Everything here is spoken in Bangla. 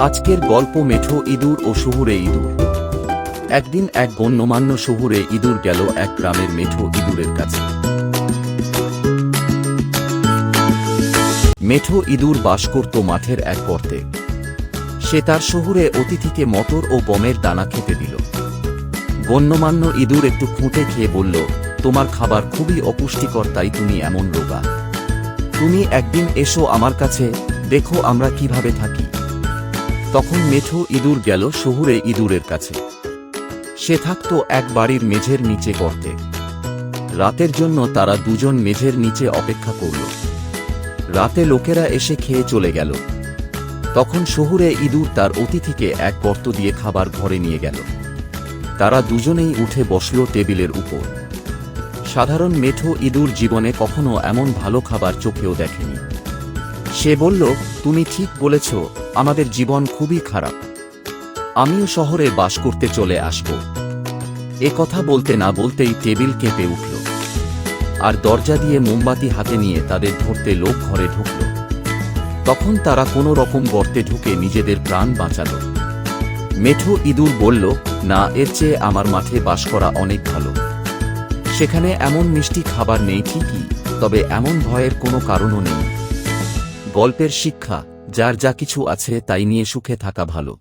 আজকের গল্প মেঠো ইঁদুর ও শহুরে ইঁদুর। একদিন এক গণ্যমান্য শহুরে ইঁদুর গেল এক গ্রামের মেঠো ইঁদুরের কাছে। মেঠো ইঁদুর বাস করত মাঠের এক গর্তে। সে তার শহুরে অতিথিকে মটর ও গমের দানা খেতে দিল। গণ্যমান্য ইঁদুর একটু খুঁটে খেয়ে বলল, তোমার খাবার খুবই অপুষ্টিকর, তাই তুমি এমন রোগা। তুমি একদিন এসো আমার কাছে, দেখো আমরা কিভাবে থাকি। তখন মেঠো ইঁদুর গেল শহুরে ইঁদুরের কাছে। সে থাকত এক বাড়ির মেঝের নিচে গর্তে। রাতের জন্য তারা দুজন মেঝের নিচে অপেক্ষা করল। রাতে লোকেরা এসে খেয়ে চলে গেল। তখন শহুরে ইঁদুর তার অতিথিকে এক গর্ত দিয়ে খাবার ঘরে নিয়ে গেল। তারা দুজনেই উঠে বসল টেবিলের উপর। সাধারণ মেঠো ইঁদুর জীবনে কখনো এমন ভালো খাবার চোখেও দেখেনি। সে বলল, তুমি ঠিক বলেছ, আমাদের জীবন খুবই খারাপ। আমিও শহরে বাস করতে চলে আসব। এ কথা বলতে না বলতেই টেবিল কেঁপে উঠল, আর দরজা দিয়ে মোমবাতি হাতে নিয়ে তাদের ধরতে লোক ঘরে ঢুকল। তখন তারা কোনো রকম গর্তে ঢুকে নিজেদের প্রাণ বাঁচাল। মেঠো ইঁদুর বলল, না, এর চেয়ে আমার মাঠে বাস করা অনেক ভালো। সেখানে এমন মিষ্টি খাবার নেই ঠিকই, তবে এমন ভয়ের কোনো কারণও নেই। গল্পের শিক্ষা, যার যা কিছু আছে তাই নিয়ে সুখে থাকা ভালো।